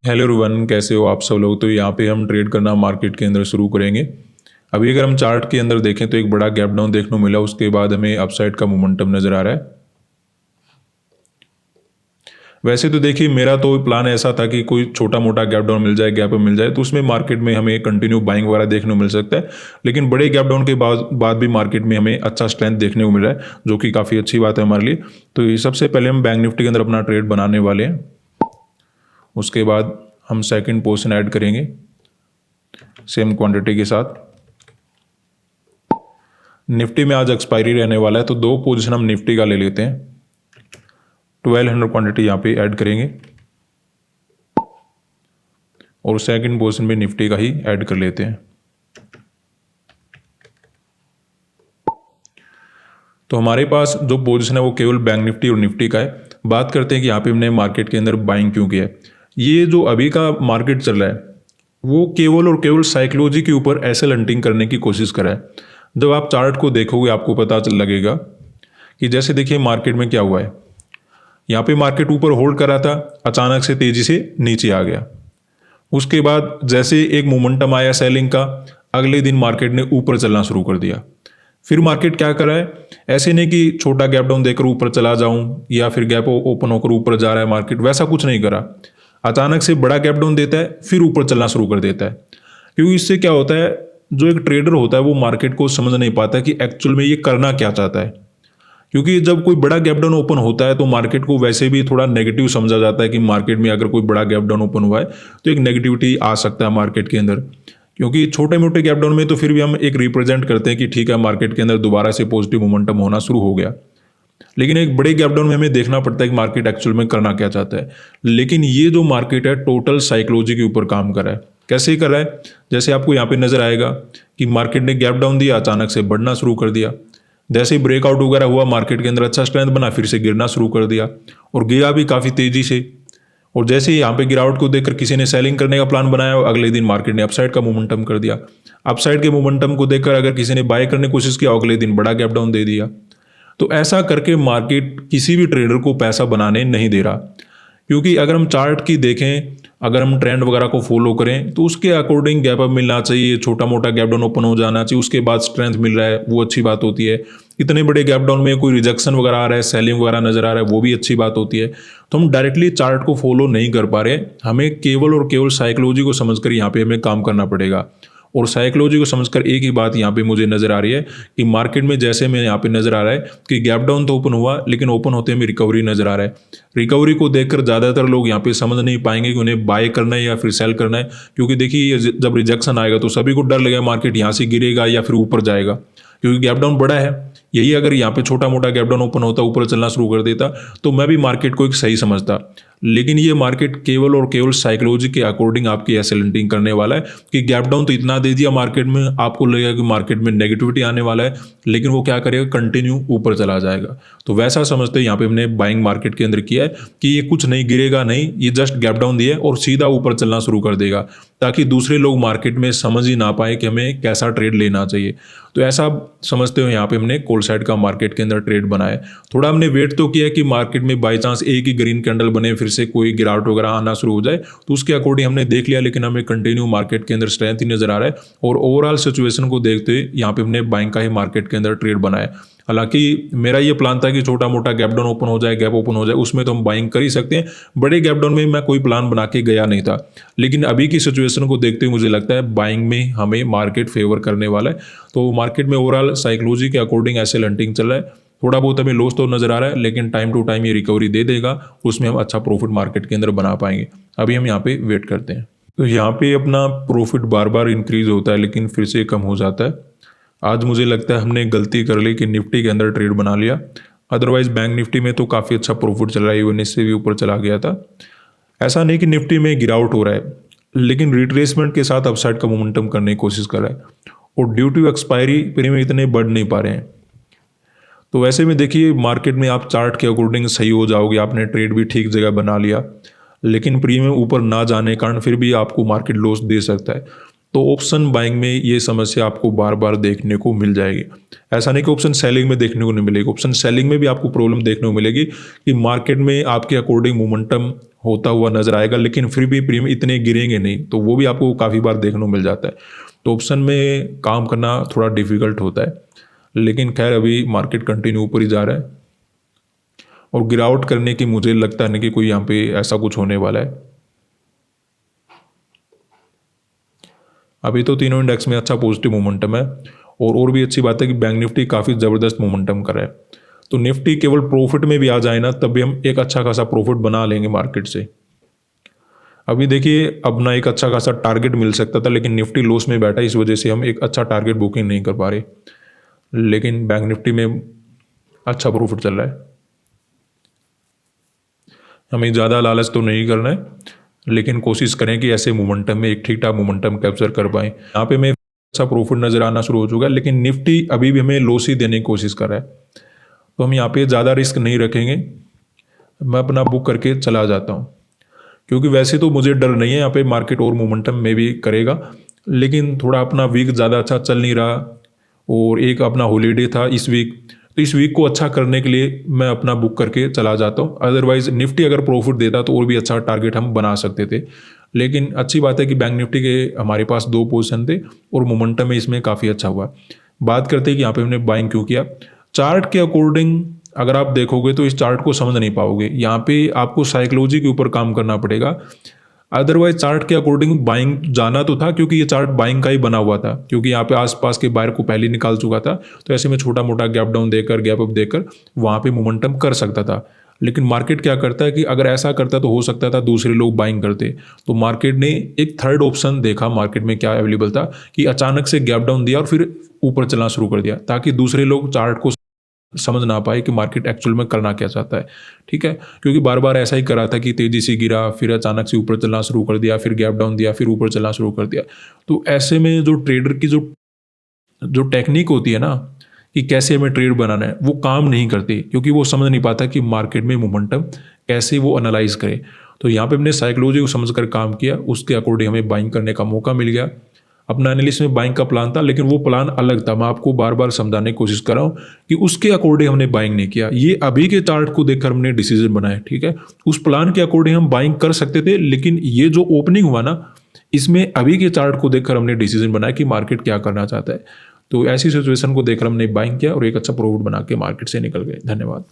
Hello everyone, कैसे हो आप सब लोग। तो यहाँ पे हम ट्रेड करना मार्केट के अंदर शुरू करेंगे। अभी अगर हम चार्ट के अंदर देखें तो एक बड़ा गैप डाउन देखने को मिला, उसके बाद हमें अपसाइड का मोमेंटम नज़र आ रहा है। वैसे तो देखिए, मेरा तो प्लान ऐसा था कि कोई छोटा मोटा गैप डाउन मिल जाए, गैप मिल जाए तो उसमें मार्केट में हमें कंटिन्यू बाइंग वगैरह देखने को मिल सकता है। लेकिन बड़े गैप डाउन के बाद भी मार्केट में हमें अच्छा स्ट्रेंथ देखने को मिल रहा है, जो कि काफ़ी अच्छी बात है हमारे लिए। तो ये सबसे पहले हम बैंक निफ्टी के अंदर अपना ट्रेड बनाने वाले हैं। उसके बाद हम सेकंड पोजीशन ऐड करेंगे सेम क्वांटिटी के साथ। निफ्टी में आज एक्सपायरी रहने वाला है, तो दो पोजीशन हम निफ्टी का ले लेते हैं। 1200 क्वांटिटी यहाँ पे ऐड करेंगे और सेकंड पोजीशन में निफ्टी का ही ऐड कर लेते हैं। तो हमारे पास जो पोजीशन है वो केवल बैंक निफ्टी और निफ्टी का है। बात करते हैं कि यहाँ पे हमने मार्केट के अंदर बाइंग क्यों किया है। ये जो अभी का मार्केट चल रहा है वो केवल और केवल साइकोलॉजी के ऊपर एसएल हंटिंग करने की कोशिश कर रहा है। जब आप चार्ट को देखोगे आपको पता लगेगा कि जैसे देखिए मार्केट में क्या हुआ है। यहाँ पे मार्केट ऊपर होल्ड कर रहा था, अचानक से तेजी से नीचे आ गया। उसके बाद जैसे एक मोमेंटम आया सेलिंग का, अगले दिन मार्केट ने ऊपर चलना शुरू कर दिया। फिर मार्केट क्या कर रहा है, ऐसे नहीं कि छोटा गैप डाउन देकर ऊपर चला जाऊं या फिर गैप ओपन होकर ऊपर जा रहा है मार्केट, वैसा कुछ नहीं करा। अचानक से बड़ा गैप डाउन देता है, फिर ऊपर चलना शुरू कर देता है। क्योंकि इससे क्या होता है, जो एक ट्रेडर होता है वो मार्केट को समझ नहीं पाता कि एक्चुअल में ये करना क्या चाहता है। क्योंकि जब कोई बड़ा गैप डाउन ओपन होता है तो मार्केट को वैसे भी थोड़ा नेगेटिव समझा जाता है कि मार्केट में अगर कोई बड़ा गैप डाउन ओपन हुआ है तो एक नेगेटिविटी आ सकता है मार्केट के अंदर। क्योंकि छोटे मोटे गैप डाउन में तो फिर भी हम एक रिप्रेजेंट करते हैं कि ठीक है, मार्केट के अंदर दोबारा से पॉजिटिव मोमेंटम होना शुरू हो गया। लेकिन एक बड़े गैप डाउन में हमें देखना पड़ता है कि मार्केट एक्चुअल में करना क्या चाहता है। लेकिन ये जो मार्केट है टोटल साइकोलॉजी के ऊपर काम कर रहा है। कैसे कर रहा है, जैसे आपको यहाँ पे नजर आएगा कि मार्केट ने गैप डाउन दिया, अचानक से बढ़ना शुरू कर दिया। जैसे ही ब्रेकआउट वगैरह हुआ, मार्केट के अंदर अच्छा स्ट्रेंथ बना, फिर से गिरना शुरू कर दिया और गिरा भी काफ़ी तेजी से। और जैसे ही यहाँ पे गिरावट को देखकर किसी ने सेलिंग करने का प्लान बनाया, अगले दिन मार्केट ने अपसाइड का मोमेंटम कर दिया। अपसाइड के मोमेंटम को देखकर अगर किसी ने बाय करने की कोशिश किया, अगले दिन बड़ा गैप डाउन दे दिया। तो ऐसा करके मार्केट किसी भी ट्रेडर को पैसा बनाने नहीं दे रहा। क्योंकि अगर हम चार्ट की देखें, अगर हम ट्रेंड वगैरह को फॉलो करें तो उसके अकॉर्डिंग गैप अप मिलना चाहिए, छोटा मोटा गैप डाउन ओपन हो जाना चाहिए, उसके बाद स्ट्रेंथ मिल रहा है वो अच्छी बात होती है। इतने बड़े गैप डाउन में कोई रिजेक्शन वगैरह आ रहा है, सेलिंग वगैरह नजर आ रहा है, वो भी अच्छी बात होती है। तो हम डायरेक्टली चार्ट को फॉलो नहीं कर पा रहे, हमें केवल और केवल साइकोलॉजी को समझकर यहाँ पे हमें काम करना पड़ेगा। और साइकोलॉजी को समझकर एक ही बात यहाँ पे मुझे नजर आ रही है कि मार्केट में जैसे मैं यहाँ पे नजर आ रहा है कि गैप डाउन तो ओपन हुआ, लेकिन ओपन होते हमें रिकवरी नजर आ रहा है। रिकवरी को देखकर ज़्यादातर लोग यहाँ पे समझ नहीं पाएंगे कि उन्हें बाय करना है या फिर सेल करना है। क्योंकि देखिए जब रिजेक्शन आएगा तो सभी को डर लगेगा मार्केट यहाँ से गिरेगा या फिर ऊपर जाएगा, क्योंकि गैप डाउन बड़ा है। यही अगर यहाँ पे छोटा मोटा गैप डाउन ओपन होता, ऊपर चलना शुरू कर देता, तो मैं भी मार्केट को एक सही समझता। लेकिन ये मार्केट केवल और केवल साइकोलॉजी के अकॉर्डिंग आपकी एसेल हंटिंग करने वाला है कि गैप डाउन तो इतना दे दिया मार्केट में, आपको लगेगा कि मार्केट में नेगेटिविटी आने वाला है, लेकिन वो क्या करेगा, कंटिन्यू ऊपर चला जाएगा। तो वैसा समझते यहाँ पे हमने बाइंग मार्केट के अंदर किया है कि ये कुछ नहीं गिरेगा, नहीं, ये जस्ट गैप डाउन दिया और सीधा ऊपर चलना शुरू कर देगा, ताकि दूसरे लोग मार्केट में समझ ही ना पाए कि हमें कैसा ट्रेड लेना चाहिए। तो ऐसा समझते हो यहाँ पे हमने कॉल साइड का मार्केट के अंदर ट्रेड बनाया। थोड़ा हमने वेट तो किया कि मार्केट में बाई चांस एक ही ग्रीन कैंडल बने, फिर से कोई गिरावट वगैरह आना शुरू हो जाए, तो उसके अकॉर्डिंग हमने देख लिया। लेकिन हमें कंटिन्यू मार्केट के अंदर स्ट्रेंथ ही नजर आ रहा है और ओवरऑल सिचुएशन को देखते हुए यहाँ पे हमने बाइंग का ही मार्केट के अंदर ट्रेड बनाया। हालांकि मेरा ये प्लान था कि छोटा मोटा गैप डाउन ओपन हो जाए, गैप ओपन हो जाए, उसमें तो हम बाइंग कर ही सकते हैं। बड़े गैप डाउन में मैं कोई प्लान बना के गया नहीं था। लेकिन अभी की सिचुएशन को देखते हुए मुझे लगता है बाइंग में हमें मार्केट फेवर करने वाला है। तो मार्केट में ओवरऑल साइकोलॉजी के अकॉर्डिंग ऐसे लंटिंग चल रहा है। थोड़ा बहुत हमें लॉस तो नजर आ रहा है, लेकिन टाइम टू टाइम ये रिकवरी दे देगा, उसमें हम अच्छा प्रॉफिट मार्केट के अंदर बना पाएंगे। अभी हम यहाँ पे वेट करते हैं। तो यहाँ पे अपना प्रॉफिट बार बार इंक्रीज होता है लेकिन फिर से कम हो जाता है। आज मुझे लगता है हमने गलती कर ली कि निफ्टी के अंदर ट्रेड बना लिया। अदरवाइज बैंक निफ्टी में तो काफ़ी अच्छा प्रॉफिट चल रहा है, इवन इससे भी ऊपर चला गया था। ऐसा नहीं कि निफ्टी में गिरावट हो रहा है, लेकिन रिट्रेसमेंट के साथ अपसाइड का मोमेंटम करने की कोशिश कर रहा है और ड्यू टू एक्सपायरी प्रीमियम इतने बढ़ नहीं पा रहे हैं। तो वैसे में देखिए मार्केट में आप चार्ट के अकॉर्डिंग सही हो जाओगे, आपने ट्रेड भी ठीक जगह बना लिया, लेकिन प्रीमियम ऊपर ना जाने के कारण फिर भी आपको मार्केट लॉस दे सकता है। तो ऑप्शन बाइंग में ये समस्या आपको बार बार देखने को मिल जाएगी। ऐसा नहीं कि ऑप्शन सेलिंग में देखने को नहीं मिलेगी, ऑप्शन सेलिंग में भी आपको प्रॉब्लम देखने को मिलेगी कि मार्केट में आपके अकॉर्डिंग मोमेंटम होता हुआ नजर आएगा, लेकिन फिर भी प्रीमियम इतने गिरेंगे नहीं, तो वो भी आपको काफ़ी बार देखने को मिल जाता है। तो ऑप्शन में काम करना थोड़ा डिफिकल्ट होता है, लेकिन खैर अभी मार्केट कंटिन्यू ऊपर ही जा रहा है और गिरावट करने की मुझे लगता नहीं कि कोई यहाँ पे ऐसा कुछ होने वाला है। अभी तो तीनों इंडेक्स में अच्छा पॉजिटिव मोमेंटम है और भी अच्छी बात है कि बैंक निफ्टी काफ़ी ज़बरदस्त मोमेंटम कर रहा है। तो निफ्टी केवल प्रॉफिट में भी आ जाए ना, तब भी हम एक अच्छा खासा प्रॉफिट बना लेंगे मार्केट से। अभी देखिए अपना एक अच्छा खासा टारगेट मिल सकता था, लेकिन निफ्टी लॉस में बैठा, इस वजह से हम एक अच्छा टारगेट बुकिंग नहीं कर पा रहे, लेकिन बैंक निफ्टी में अच्छा प्रॉफिट चल रहा है। हमें ज़्यादा लालच तो नहीं करना है, लेकिन कोशिश करें कि ऐसे मोमेंटम में एक ठीक ठाक मोमेंटम कैप्चर कर पाएँ। यहाँ पे हमें अच्छा प्रॉफिट नज़र आना शुरू हो चुका है, लेकिन निफ्टी अभी भी हमें लॉस ही देने की कोशिश कर रहा है, तो हम यहाँ पे ज़्यादा रिस्क नहीं रखेंगे। मैं अपना बुक करके चला जाता हूँ, क्योंकि वैसे तो मुझे डर नहीं है यहाँ पे मार्केट और मोमेंटम में भी करेगा, लेकिन थोड़ा अपना वीक ज़्यादा अच्छा चल नहीं रहा और एक अपना हॉलीडे था इस वीक, तो इस वीक को अच्छा करने के लिए मैं अपना बुक करके चला जाता हूँ। अदरवाइज निफ्टी अगर प्रॉफिट देता तो और भी अच्छा टारगेट हम बना सकते थे, लेकिन अच्छी बात है कि बैंक निफ्टी के हमारे पास 2 पोजीशन थे और मोमेंटम में इसमें काफ़ी अच्छा हुआ। बात करते हैं कि यहाँ पे हमने बाइंग क्यों किया। चार्ट के अकॉर्डिंग अगर आप देखोगे तो इस चार्ट को समझ नहीं पाओगे, यहाँ पे आपको साइकोलॉजी के ऊपर काम करना पड़ेगा। अदरवाइज चार्ट के अकॉर्डिंग बाइंग जाना तो था, क्योंकि ये चार्ट बाइंग का ही बना हुआ था, क्योंकि यहाँ पे आसपास के बायर को पहले निकाल चुका था, तो ऐसे में छोटा मोटा गैप डाउन देकर गैप अप देकर वहाँ पे मोमेंटम कर सकता था। लेकिन मार्केट क्या करता है कि अगर ऐसा करता तो हो सकता था दूसरे लोग बाइंग करते, तो मार्केट ने एक थर्ड ऑप्शन देखा मार्केट में क्या अवेलेबल था कि अचानक से गैप डाउन दिया और फिर ऊपर चलना शुरू कर दिया, ताकि दूसरे लोग चार्ट को समझ ना पाए कि मार्केट एक्चुअल में करना क्या चाहता है। ठीक है, क्योंकि बार बार ऐसा ही करा था कि तेजी से गिरा, फिर अचानक से ऊपर चलना शुरू कर दिया, फिर गैप डाउन दिया, फिर ऊपर चलना शुरू कर दिया। तो ऐसे में जो ट्रेडर की जो जो टेक्निक होती है ना कि कैसे हमें ट्रेड बनाना है, वो काम नहीं करती, क्योंकि वो समझ नहीं पाता कि मार्केट में मोमेंटम कैसे वो एनालाइज करे। तो यहाँ पे हमने साइकोलॉजी को समझ कर काम किया, उसके अकॉर्डिंग हमें बाइंग करने का मौका मिल गया। अपना एनालिस्ट में बाइंग का प्लान था, लेकिन वो प्लान अलग था। मैं आपको बार बार समझाने की कोशिश कर रहा हूँ कि उसके अकॉर्डिंग हमने बाइंग नहीं किया। ये अभी के चार्ट को देखकर हमने डिसीजन बनाया। ठीक है, उस प्लान के अकॉर्डिंग हम बाइंग कर सकते थे, लेकिन ये जो ओपनिंग हुआ ना, इसमें अभी के चार्ट को देखकर हमने डिसीजन बनाया कि मार्केट क्या करना चाहता है। तो ऐसी सिचुएशन को देखकर हमने बाइंग किया और एक अच्छा प्रॉफिट बना के मार्केट से निकल गए। धन्यवाद।